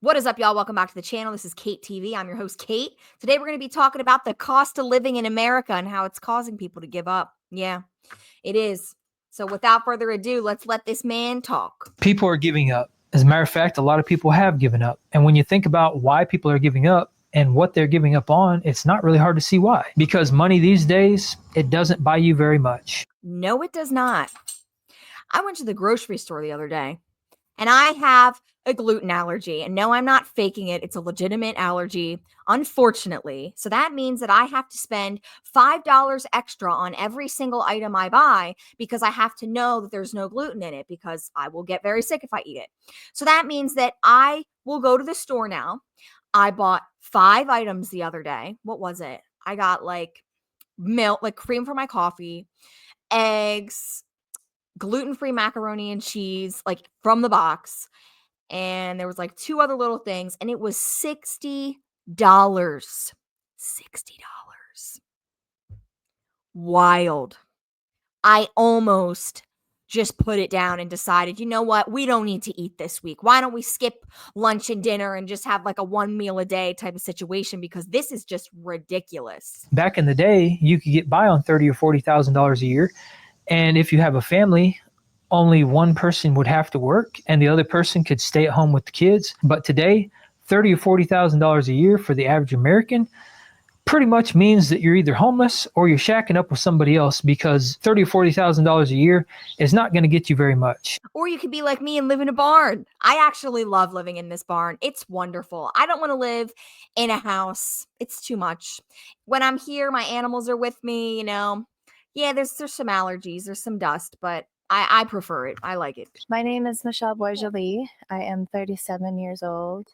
What is up, y'all? Welcome back to the channel. This is Kate TV. I'm your host, Kate. Today, we're going to be talking about the cost of living in America and how it's causing people to give up. Yeah, it is. So without further ado, let's let this man talk. People are giving up. As a matter of fact, a lot of people have given up. And when you think about why people are giving up and what they're giving up on, it's not really hard to see why. Because money these days, it doesn't buy you very much. No, it does not. I went to the grocery store the other day, and I have a gluten allergy. And no, I'm not faking it. It's a legitimate allergy, unfortunately. So that means that I have to spend $5 extra on every single item I buy because I have to know that there's no gluten in it because I will get very sick if I eat it. So that means that I will go to the store now. I bought 5 items the other day. What was it? I got like milk, like cream for my coffee, eggs, gluten-free macaroni and cheese, like from the box. And there was like 2 other little things, and it was $60. $60. Wild. I almost just put it down and decided, you know what? We don't need to eat this week. Why don't we skip lunch and dinner and just have like a 1 meal a day type of situation, because this is just ridiculous. Back in the day, you could get by on $30,000 or $40,000 a year. And if you have a family, only one person would have to work and the other person could stay at home with the kids. But today, $30,000 or $40,000 a year for the average American pretty much means that you're either homeless or you're shacking up with somebody else, because $30,000 or $40,000 a year is not going to get you very much. Or you could be like me and live in a barn. I actually love living in this barn. It's wonderful. I don't want to live in a house. It's too much. When I'm here, my animals are with me, you know. Yeah, there's some allergies, there's some dust, but I prefer it. I like it. My name is Michelle Boisjoli. I am 37 years old.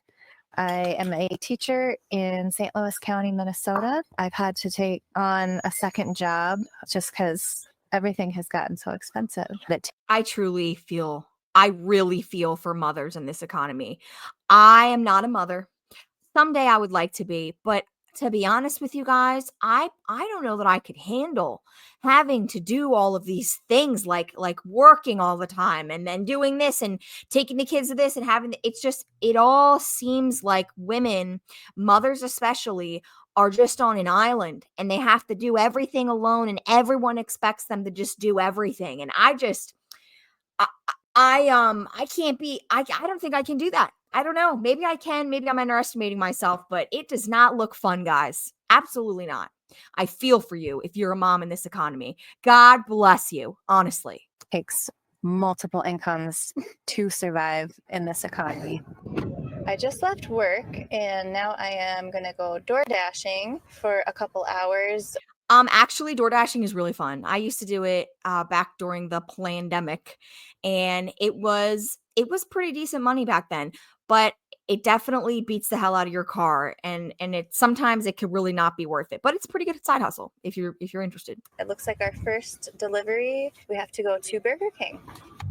I am a teacher in St. Louis County, Minnesota. I've had to take on a second job just because everything has gotten so expensive. I really feel for mothers in this economy. I am not a mother. Someday I would like to be, but to be honest with you guys, I don't know that I could handle having to do all of these things, like working all the time and then doing this and taking the kids to this and having it all seems like women, mothers especially, are just on an island and they have to do everything alone and everyone expects them to just do everything. And I don't think I can do that. I don't know. Maybe I can. Maybe I'm underestimating myself, but it does not look fun, guys. Absolutely not. I feel for you if you're a mom in this economy. God bless you, honestly. It takes multiple incomes to survive in this economy. I just left work and now I am going to go door dashing for a couple hours. Actually, door dashing is really fun. I used to do it back during the pandemic, and it was pretty decent money back then, but it definitely beats the hell out of your car, and sometimes it could really not be worth it, but it's pretty good side hustle if you're interested. It looks like our first delivery, we have to go to Burger King.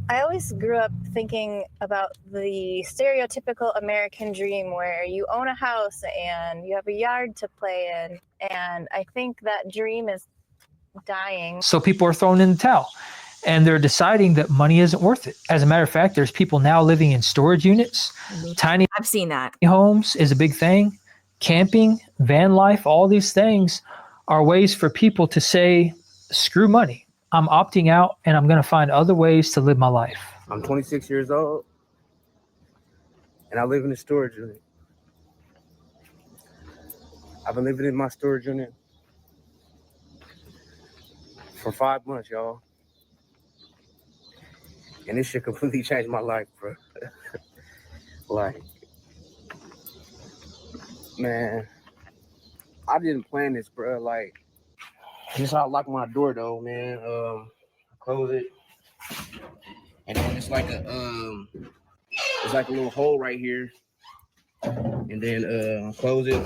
I always grew up thinking about the stereotypical American dream where you own a house and you have a yard to play in. And I think that dream is dying. So people are throwing in the towel and they're deciding that money isn't worth it. As a matter of fact, there's people now living in storage units. Tiny I've seen that. Homes is a big thing. Camping, van life, all these things are ways for people to say, screw money. I'm opting out and I'm going to find other ways to live my life. I'm 26 years old and I live in a storage unit. I've been living in my storage unit for 5 months, y'all. And this shit completely changed my life, bro. Like, man, I didn't plan this, bro. Like, this how I lock my door though, man. Close it, and then it's like a little hole right here, and then close it,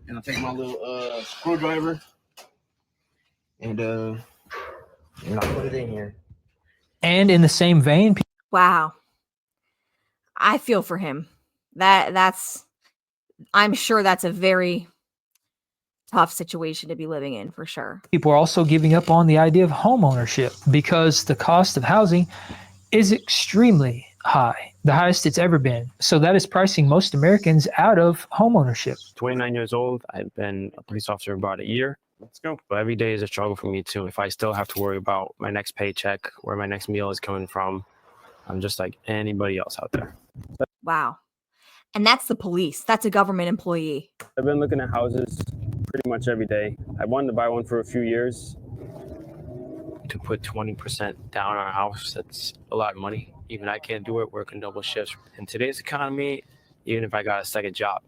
and I take my little screwdriver, and I put it in here. And in the same vein, Wow, I feel for him. I'm sure that's a very tough situation to be living in, for sure. people are also giving up on the idea of home ownership because the cost of housing is extremely high, the highest it's ever been. So that is pricing most Americans out of homeownership. 29 years old. I've been a police officer about a year. Let's go. But every day is a struggle for me too. If I still have to worry about my next paycheck, where my next meal is coming from, I'm just like anybody else out there. Wow. And that's the police. That's a government employee. I've been looking at houses pretty much every day. I wanted to buy one for a few years. To put 20% down on a house, that's a lot of money. Even I can't do it, working double shifts. In today's economy, even if I got a second job,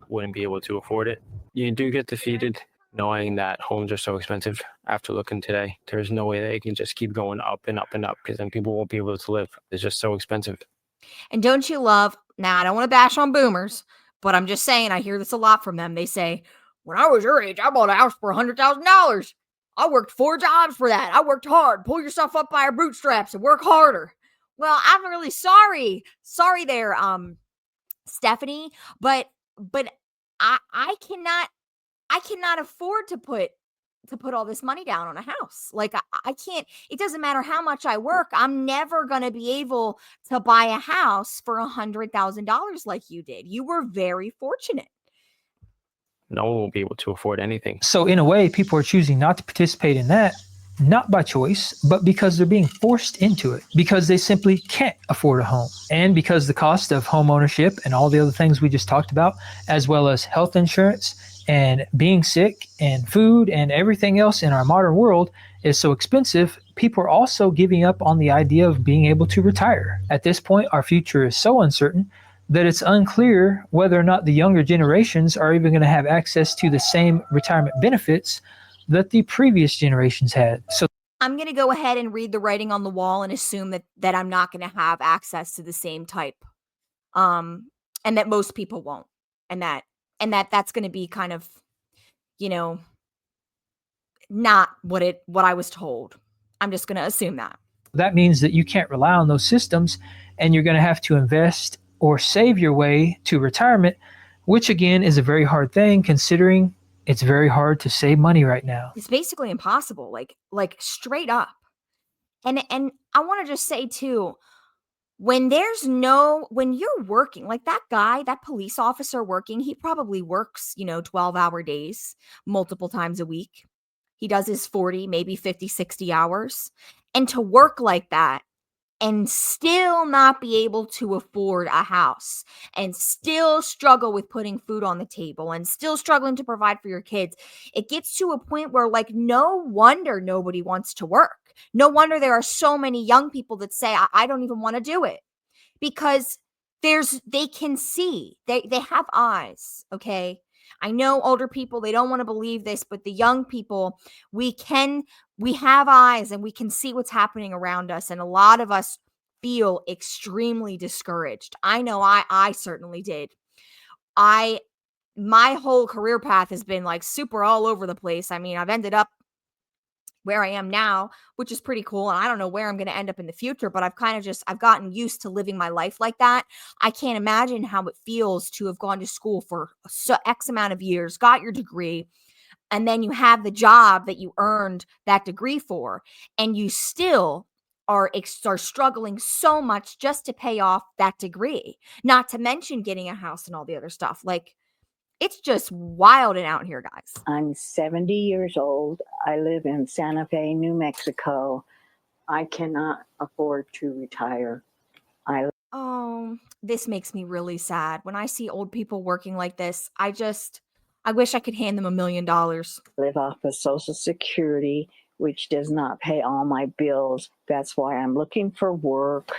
wouldn't be able to afford it. You do get defeated knowing that homes are so expensive. After looking today, there's no way they can just keep going up and up and up, because then people won't be able to live. It's just so expensive. And don't you love, now I don't want to bash on boomers, but I'm just saying, I hear this a lot from them. They say, when I was your age, I bought a house for $100,000. I worked 4 jobs for that. I worked hard. Pull yourself up by your bootstraps and work harder. Well, I'm really sorry. Sorry there, Stephanie, but I cannot afford to put all this money down on a house. Like I can't, it doesn't matter how much I work. I'm never going to be able to buy a house for $100,000 like you did. You were very fortunate. No one will be able to afford anything. So in a way, people are choosing not to participate in that, not by choice, but because they're being forced into it, because they simply can't afford a home. And because the cost of home ownership and all the other things we just talked about, as well as health insurance and being sick and food and everything else in our modern world is so expensive, people are also giving up on the idea of being able to retire. At this point, our future is so uncertain that it's unclear whether or not the younger generations are even going to have access to the same retirement benefits that the previous generations had. So I'm going to go ahead and read the writing on the wall and assume that I'm not going to have access to the same type, and that most people won't, and that's going to be kind of, not what I was told. I'm just going to assume that. that means that you can't rely on those systems, and you're going to have to invest or save your way to retirement, which again is a very hard thing considering it's very hard to save money right now. It's basically impossible, like straight up. And I want to just say too, when you're working, like that guy, that police officer working, he probably works, 12-hour days multiple times a week. He does his 40, maybe 50, 60 hours. And to work like that and still not be able to afford a house and still struggle with putting food on the table and still struggling to provide for your kids, it gets to a point where no wonder nobody wants to work. No wonder there are so many young people that say, I don't even want to do it, because they can see, they have eyes. Okay. I know older people, they don't want to believe this, but the young people, we have eyes and we can see what's happening around us. And a lot of us feel extremely discouraged. I know I certainly did. My whole career path has been super all over the place. I mean, I've ended up where I am now, which is pretty cool. And I don't know where I'm going to end up in the future, but I've gotten used to living my life like that. I can't imagine how it feels to have gone to school for X amount of years, got your degree, and then you have the job that you earned that degree for, and you still are struggling so much just to pay off that degree, not to mention getting a house and all the other stuff. It's just wild and out here, guys. I'm 70 years old. I live in Santa Fe, New Mexico. I cannot afford to retire. Oh, this makes me really sad. When I see old people working like this, I wish I could hand them $1 million. Live off of Social Security, which does not pay all my bills. That's why I'm looking for work.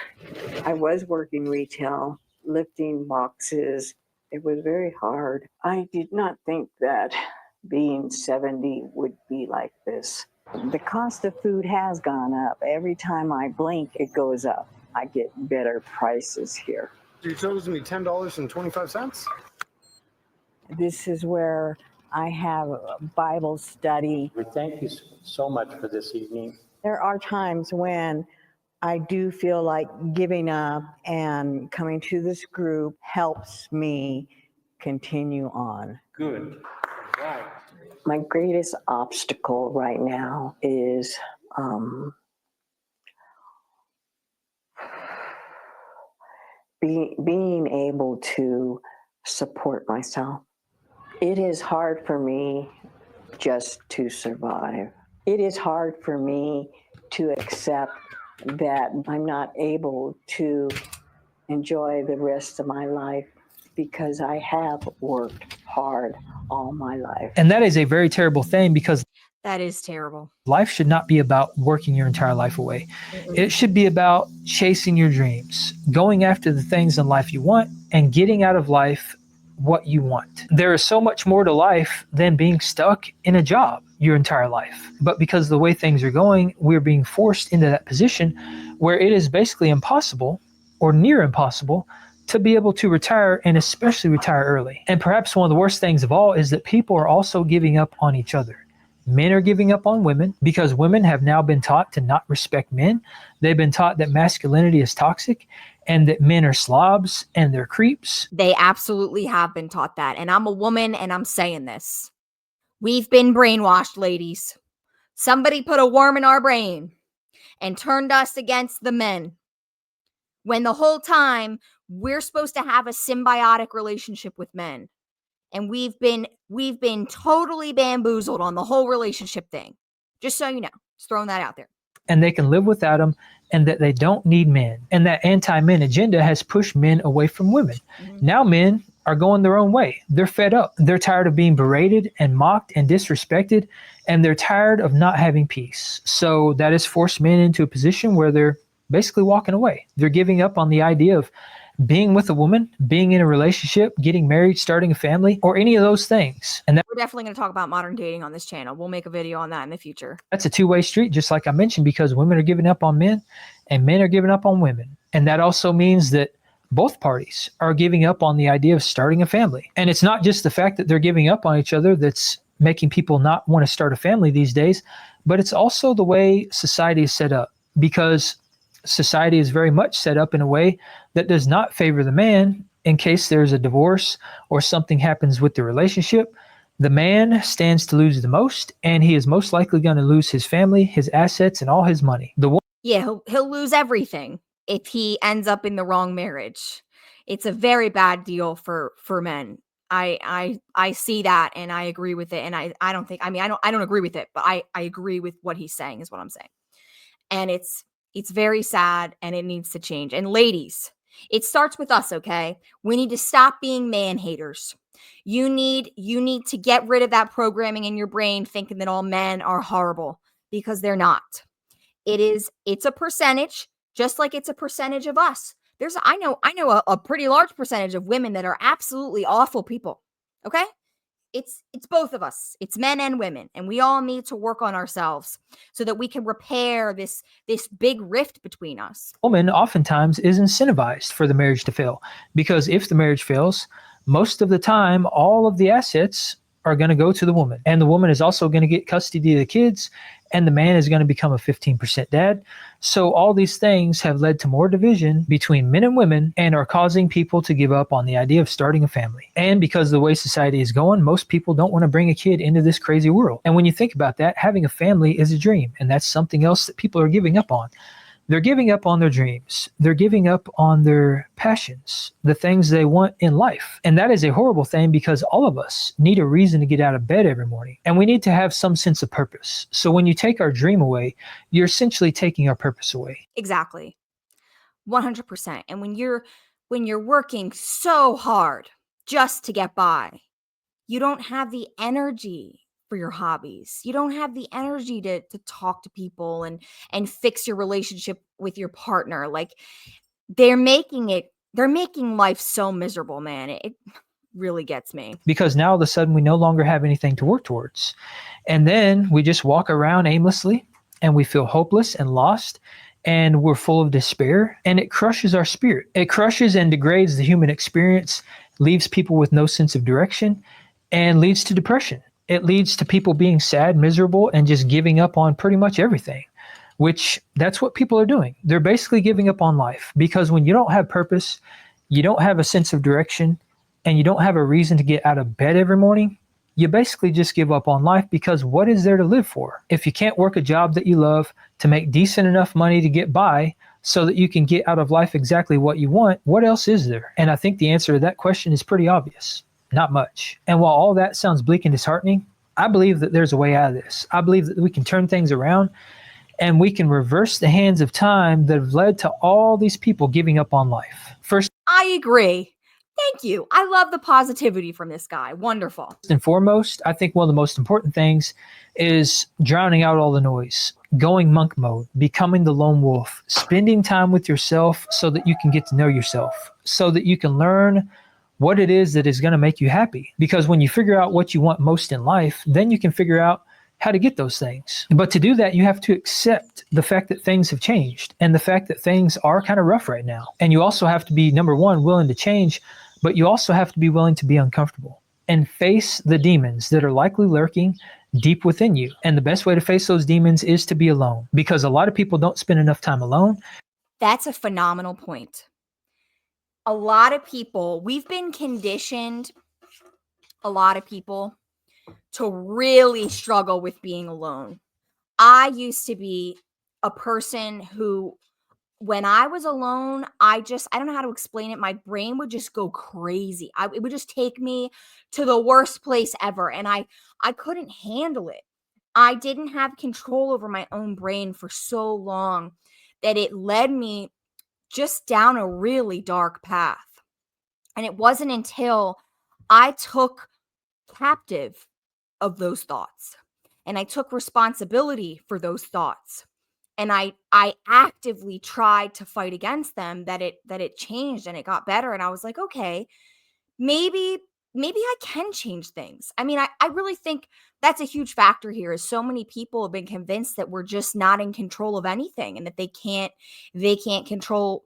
I was working retail, lifting boxes. It was very hard. I did not think that being 70 would be like this. The cost of food has gone up. Every time I blink, it goes up. I get better prices here. You chose me $10.25. This is where I have a Bible study. We thank you so much for this evening. There are times when I do feel like giving up, and coming to this group helps me continue on. Good. Right. My greatest obstacle right now is being able to support myself. It is hard for me just to survive. It is hard for me to accept that I'm not able to enjoy the rest of my life because I have worked hard all my life. And that is a very terrible thing, because That is terrible. life should not be about working your entire life away. Mm-mm. It should be about chasing your dreams, going after the things in life you want, and getting out of life what you want. There is so much more to life than being stuck in a job your entire life. But because of the way things are going, we're being forced into that position where it is basically impossible or near impossible to be able to retire, and especially retire early. And perhaps one of the worst things of all is that people are also giving up on each other. Men are giving up on women because women have now been taught to not respect men. They've been taught that masculinity is toxic and that men are slobs and they're creeps. They absolutely have been taught that. And I'm a woman and I'm saying this. We've been brainwashed, ladies. Somebody put a worm in our brain and turned us against the men, when the whole time we're supposed to have a symbiotic relationship with men. And we've been totally bamboozled on the whole relationship thing. Just so you know, just throwing that out there. And they can live without them, and that they don't need men. And that anti-men agenda has pushed men away from women. Mm-hmm. Now men are going their own way. They're fed up. They're tired of being berated and mocked and disrespected, and they're tired of not having peace. So that has forced men into a position where they're basically walking away. They're giving up on the idea of being with a woman, being in a relationship, getting married, starting a family, or any of those things. And We're definitely going to talk about modern dating on this channel. We'll make a video on that in the future. that's a two-way street, just like I mentioned, because women are giving up on men and men are giving up on women. And that also means that both parties are giving up on the idea of starting a family. And it's not just the fact that they're giving up on each other that's making people not want to start a family these days, but it's also the way society is set up, because society is very much set up in a way that does not favor the man. In case there's a divorce or something happens with the relationship, the man stands to lose the most, and he is most likely going to lose his family, his assets, and all his money. Yeah, he'll lose everything if he ends up in the wrong marriage. It's a very bad deal for men. I see that, and I agree with it. And I don't agree with it, but I agree with what he's saying is what I'm saying. And it's very sad, and it needs to change. And ladies, it starts with us, okay? We need to stop being man haters. You need to get rid of that programming in your brain thinking that all men are horrible, because they're not. It's a percentage, just like it's a percentage of us. I know a pretty large percentage of women that are absolutely awful people. Okay? It's both of us. It's men and women, and we all need to work on ourselves so that we can repair this big rift between us. Woman oftentimes is incentivized for the marriage to fail, because if the marriage fails, most of the time, all of the assets are going to go to the woman, and the woman is also going to get custody of the kids, and the man is going to become a 15% dad. So all these things have led to more division between men and women, and are causing people to give up on the idea of starting a family. And because of the way society is going, most people don't want to bring a kid into this crazy world. And when you think about that, having a family is a dream, and that's something else that people are giving up on. They're giving up on their dreams. They're giving up on their passions, the things they want in life. And that is a horrible thing, because all of us need a reason to get out of bed every morning. And we need to have some sense of purpose. So when you take our dream away, you're essentially taking our purpose away. Exactly. 100%. And when you're working so hard just to get by, you don't have the energy for your hobbies. You don't have the energy to talk to people and fix your relationship with your partner. Like, they're making life so miserable, man. It really gets me. Because now all of a sudden we no longer have anything to work towards. And then we just walk around aimlessly, and we feel hopeless and lost, and we're full of despair, and it crushes our spirit. It crushes and degrades the human experience, leaves people with no sense of direction, and leads to depression. It leads to people being sad, miserable, and just giving up on pretty much everything, which that's what people are doing. They're basically giving up on life, because when you don't have purpose, you don't have a sense of direction, and you don't have a reason to get out of bed every morning, you basically just give up on life, because what is there to live for? If you can't work a job that you love to make decent enough money to get by so that you can get out of life exactly what you want, what else is there? And I think the answer to that question is pretty obvious. Not much. And while all that sounds bleak and disheartening, I believe that there's a way out of this. I believe that we can turn things around and we can reverse the hands of time that have led to all these people giving up on life. First I agree. Thank you. I love the positivity from this guy. Wonderful. and foremost, I think one of the most important things is drowning out all the noise, going monk mode, becoming the lone wolf, spending time with yourself so that you can get to know yourself, so that you can learn what it is that is going to make you happy. Because when you figure out what you want most in life, then you can figure out how to get those things. But to do that, you have to accept the fact that things have changed and the fact that things are kind of rough right now. And you also have to be, number one, willing to change, but you also have to be willing to be uncomfortable and face the demons that are likely lurking deep within you. And the best way to face those demons is to be alone, because a lot of people don't spend enough time alone. That's a phenomenal point. A lot of people, we've been conditioned, a lot of people, to really struggle with being alone. I used to be a person who, when I was alone, I don't know how to explain it. My brain would just go crazy. It would just take me to the worst place ever. And I couldn't handle it. I didn't have control over my own brain for so long that it led me just down a really dark path. And it wasn't until I took captive of those thoughts and I took responsibility for those thoughts and I actively tried to fight against them that it changed and it got better. And I was like, okay, maybe I can change things. I mean, I really think that's a huge factor here, is so many people have been convinced that we're just not in control of anything and that they can't control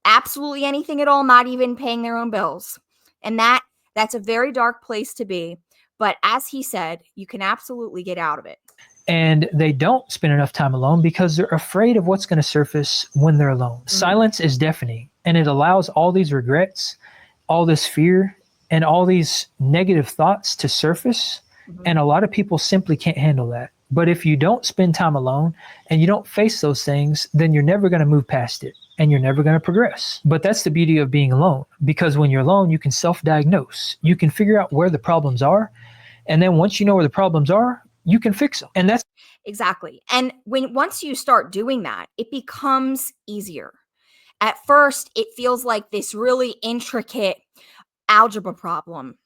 absolutely anything at all, not even paying their own bills. And that's a very dark place to be. But as he said, you can absolutely get out of it. And they don't spend enough time alone because they're afraid of what's going to surface when they're alone. Mm-hmm. Silence is deafening, and it allows all these regrets, all this fear, and all these negative thoughts to surface. Mm-hmm. And a lot of people simply can't handle that. But if you don't spend time alone and you don't face those things, then you're never going to move past it and you're never going to progress. But that's the beauty of being alone, because when you're alone, you can self-diagnose. You can figure out where the problems are. And then once you know where the problems are, you can fix them. And that's exactly. And once you start doing that, it becomes easier. At first, it feels like this really intricate algebra problem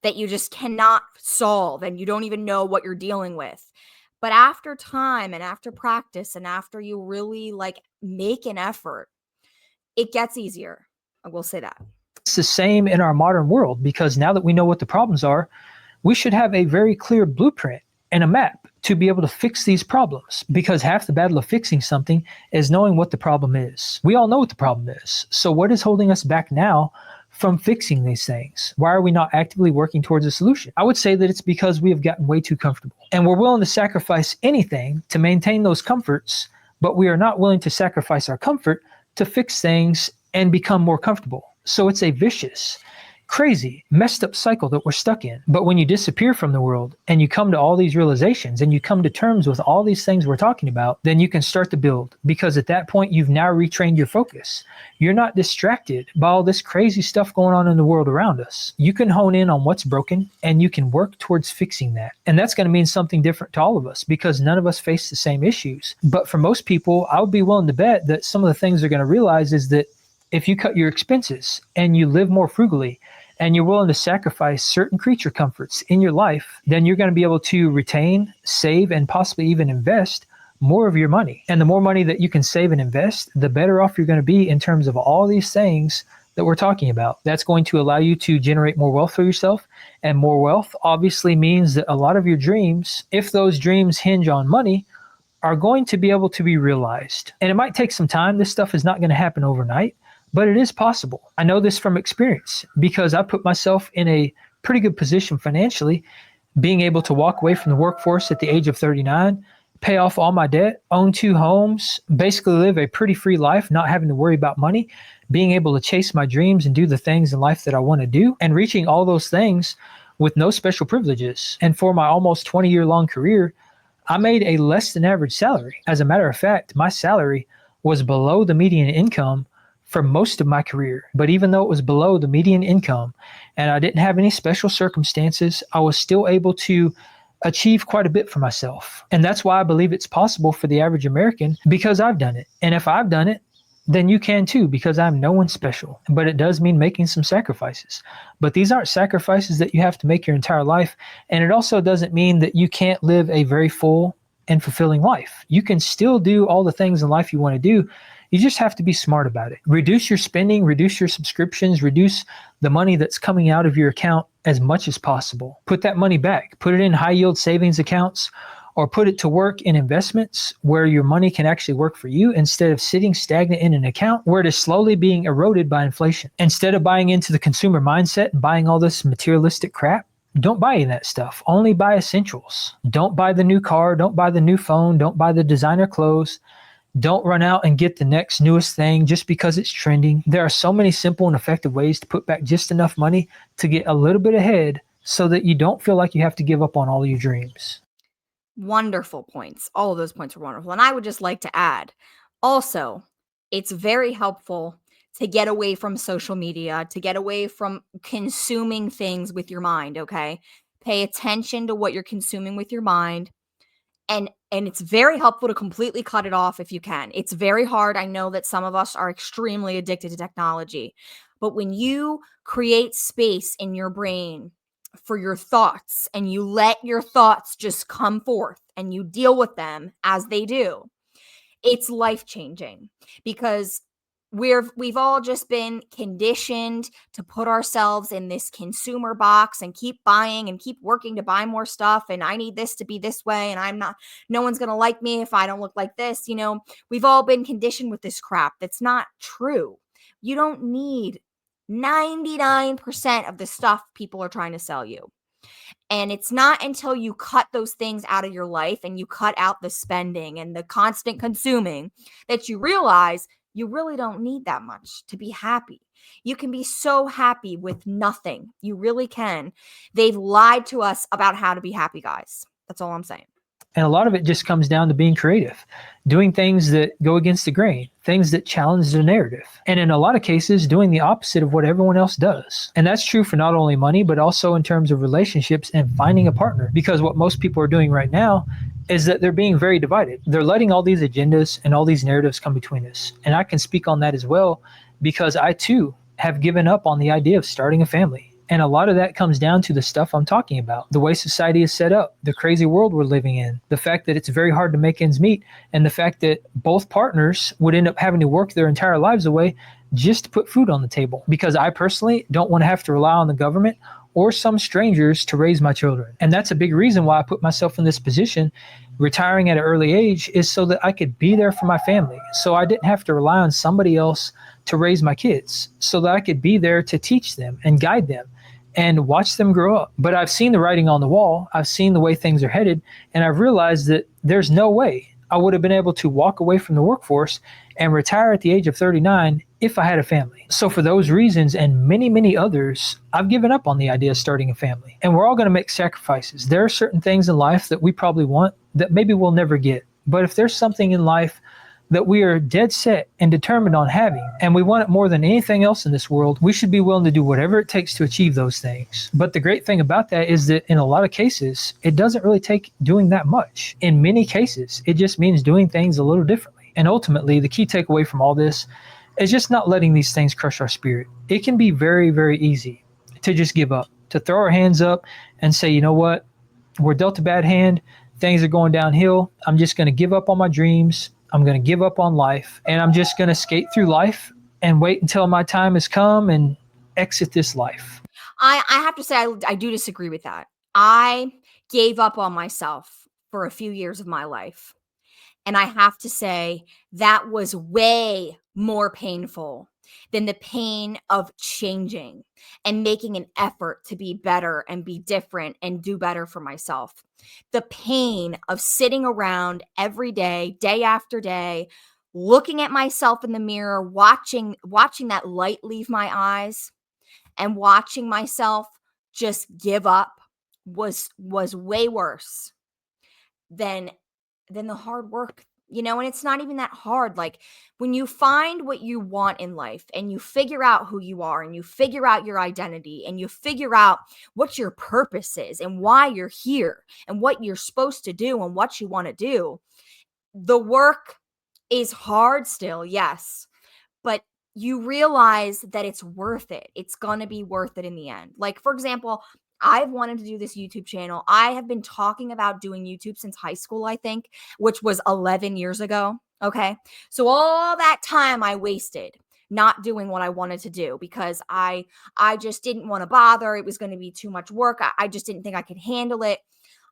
that you just cannot solve and you don't even know what you're dealing with. But after time and after practice and after you really make an effort, it gets easier. I will say that. It's the same in our modern world, because now that we know what the problems are, we should have a very clear blueprint and a map to be able to fix these problems, because half the battle of fixing something is knowing what the problem is. We all know what the problem is. So what is holding us back now from fixing these things? Why are we not actively working towards a solution? I would say that it's because we have gotten way too comfortable, and we're willing to sacrifice anything to maintain those comforts, but we are not willing to sacrifice our comfort to fix things and become more comfortable. So it's a vicious, crazy, messed up cycle that we're stuck in. But when you disappear from the world and you come to all these realizations and you come to terms with all these things we're talking about, then you can start to build, because at that point you've now retrained your focus. You're not distracted by all this crazy stuff going on in the world around us. You can hone in on what's broken and you can work towards fixing that. And that's going to mean something different to all of us, because none of us face the same issues. But for most people, I would be willing to bet that some of the things they're going to realize is that if you cut your expenses and you live more frugally and you're willing to sacrifice certain creature comforts in your life, then you're going to be able to retain, save, and possibly even invest more of your money. And the more money that you can save and invest, the better off you're going to be in terms of all these things that we're talking about. That's going to allow you to generate more wealth for yourself. And more wealth obviously means that a lot of your dreams, if those dreams hinge on money, are going to be able to be realized. And it might take some time. This stuff is not going to happen overnight, but it is possible. I know this from experience, because I put myself in a pretty good position financially, being able to walk away from the workforce at the age of 39, pay off all my debt, own 2 homes, basically live a pretty free life, not having to worry about money, being able to chase my dreams and do the things in life that I want to do, and reaching all those things with no special privileges. And for my almost 20-year-long career, I made a less than average salary. As a matter of fact, my salary was below the median income for most of my career. But even though it was below the median income and I didn't have any special circumstances, I was still able to achieve quite a bit for myself. And that's why I believe it's possible for the average American, because I've done it. And if I've done it, then you can too, because I'm no one special. But it does mean making some sacrifices. But these aren't sacrifices that you have to make your entire life. And it also doesn't mean that you can't live a very full and fulfilling life. You can still do all the things in life you want to do. You just have to be smart about it. Reduce your spending, reduce your subscriptions, reduce the money that's coming out of your account as much as possible. Put that money back, put it in high yield savings accounts, or put it to work in investments where your money can actually work for you instead of sitting stagnant in an account where it is slowly being eroded by inflation. Instead of buying into the consumer mindset and buying all this materialistic crap, don't buy any of that stuff. Only buy essentials. Don't buy the new car, don't buy the new phone, don't buy the designer clothes. Don't run out and get the next newest thing just because it's trending. There are so many simple and effective ways to put back just enough money to get a little bit ahead so that you don't feel like you have to give up on all your dreams. Wonderful points. All of those points are wonderful. And I would just like to add also, it's very helpful to get away from social media, to get away from consuming things with your mind, okay? Pay attention to what you're consuming with your mind. And it's very helpful to completely cut it off if you can. It's very hard. I know that some of us are extremely addicted to technology. But when you create space in your brain for your thoughts and you let your thoughts just come forth and you deal with them as they do, it's life-changing because we've all just been conditioned to put ourselves in this consumer box and keep buying and keep working to buy more stuff, and I need this to be this way, and no one's going to like me if I don't look like this. We've all been conditioned with this crap that's not true. You don't need 99% of the stuff people are trying to sell you. And it's not until you cut those things out of your life and you cut out the spending and the constant consuming that you realize you really don't need that much to be happy. You can be so happy with nothing. You really can. They've lied to us about how to be happy, guys. That's all I'm saying. And a lot of it just comes down to being creative, doing things that go against the grain, things that challenge the narrative. And in a lot of cases, doing the opposite of what everyone else does. And that's true for not only money, but also in terms of relationships and finding a partner. Because what most people are doing right now is that they're being very divided. They're letting all these agendas and all these narratives come between us. And I can speak on that as well, because I too have given up on the idea of starting a family. And a lot of that comes down to the stuff I'm talking about, the way society is set up, the crazy world we're living in, the fact that it's very hard to make ends meet, and the fact that both partners would end up having to work their entire lives away just to put food on the table. Because I personally don't want to have to rely on the government or some strangers to raise my children. And that's a big reason why I put myself in this position. Retiring at an early age is so that I could be there for my family. So I didn't have to rely on somebody else to raise my kids, so that I could be there to teach them and guide them and watch them grow up. But I've seen the writing on the wall. I've seen the way things are headed. And I've realized that there's no way I would have been able to walk away from the workforce and retire at the age of 39 if I had a family. So for those reasons and many, many others, I've given up on the idea of starting a family. And we're all going to make sacrifices. There are certain things in life that we probably want that maybe we'll never get. But if there's something in life that we are dead set and determined on having, and we want it more than anything else in this world, we should be willing to do whatever it takes to achieve those things. But the great thing about that is that in a lot of cases, it doesn't really take doing that much. In many cases, it just means doing things a little differently. And ultimately, the key takeaway from all this is just not letting these things crush our spirit. It can be very, very easy to just give up, to throw our hands up and say, you know what, we're dealt a bad hand, things are going downhill, I'm just going to give up on my dreams, I'm going to give up on life, and I'm just going to skate through life and wait until my time has come and exit this life. I have to say, I do disagree with that. I gave up on myself for a few years of my life. And I have to say that was way more painful than the pain of changing and making an effort to be better and be different and do better for myself. The pain of sitting around every day, day after day, looking at myself in the mirror, watching that light leave my eyes and watching myself just give up was way worse than the hard work you know, and it's not even that hard. Like when you find what you want in life and you figure out who you are and you figure out your identity and you figure out what your purpose is and why you're here and what you're supposed to do and what you want to do, the work is hard still, yes, but you realize that it's worth it. It's going to be worth it in the end. Like, for example, I've wanted to do this YouTube channel. I have been talking about doing YouTube since high school, I think, which was 11 years ago. Okay. So all that time I wasted not doing what I wanted to do because I just didn't want to bother. It was going to be too much work. I just didn't think I could handle it.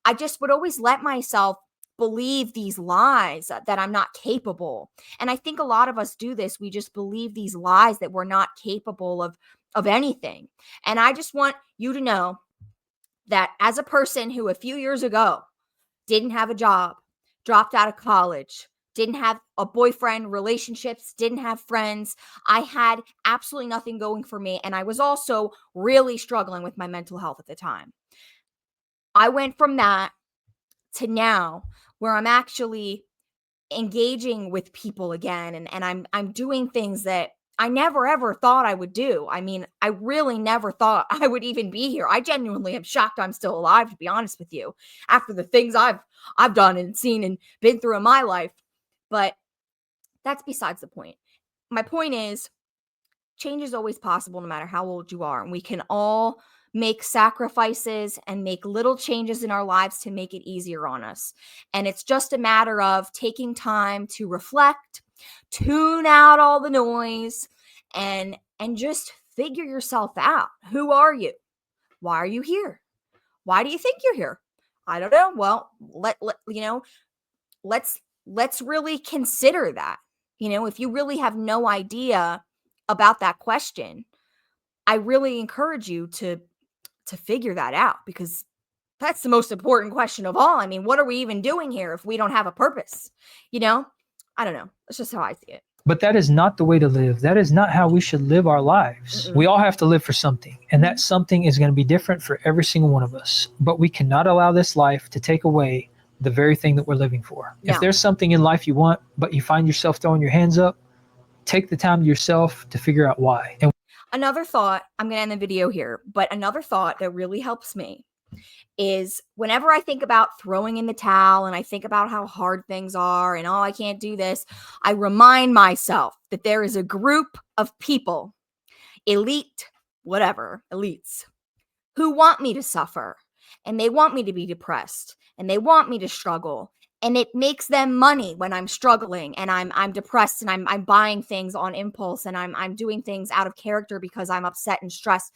I just would always let myself believe these lies that I'm not capable. And I think a lot of us do this. We just believe these lies that we're not capable of anything. And I just want you to know that as a person who a few years ago didn't have a job, dropped out of college, didn't have a boyfriend, relationships, didn't have friends, I had absolutely nothing going for me. And I was also really struggling with my mental health at the time. I went from that to now where I'm actually engaging with people again and I'm doing things that I never ever thought I would do. I mean, I really never thought I would even be here. I genuinely am shocked I'm still alive, to be honest with you, after the things I've done and seen and been through in my life. But that's besides the point. My point is change is always possible no matter how old you are, and we can all make sacrifices and make little changes in our lives to make it easier on us. And it's just a matter of taking time to reflect, tune out all the noise, and just figure yourself out. Who are you? Why are you here? Why do you think you're here? I don't know. Well, let's really consider that. You know, if you really have no idea about that question, I really encourage you to figure that out, because that's the most important question of all. I mean, what are we even doing here if we don't have a purpose? You know? I don't know. That's just how I see it. But that is not the way to live. That is not how we should live our lives. We all have to live for something, and that something is going to be different for every single one of us. But we cannot allow this life to take away the very thing that we're living for. No. If there's something in life you want, but you find yourself throwing your hands up, take the time to yourself to figure out why. And Another thought, I'm going to end the video here, but another thought that really helps me is whenever I think about throwing in the towel and I think about how hard things are and, oh, I can't do this, I remind myself that there is a group of people, elite, whatever, elites, who want me to suffer and they want me to be depressed and they want me to struggle. And it makes them money when I'm struggling and I'm depressed and I'm buying things on impulse and I'm doing things out of character because I'm upset and stressed.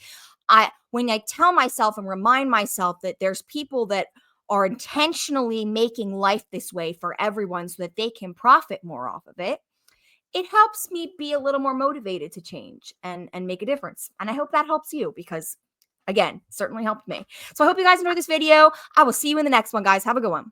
When I tell myself and remind myself that there's people that are intentionally making life this way for everyone so that they can profit more off of it, it helps me be a little more motivated to change and make a difference. And I hope that helps you, because again, certainly helped me. So I hope you guys enjoyed this video. I will see you in the next one, guys. Have a good one.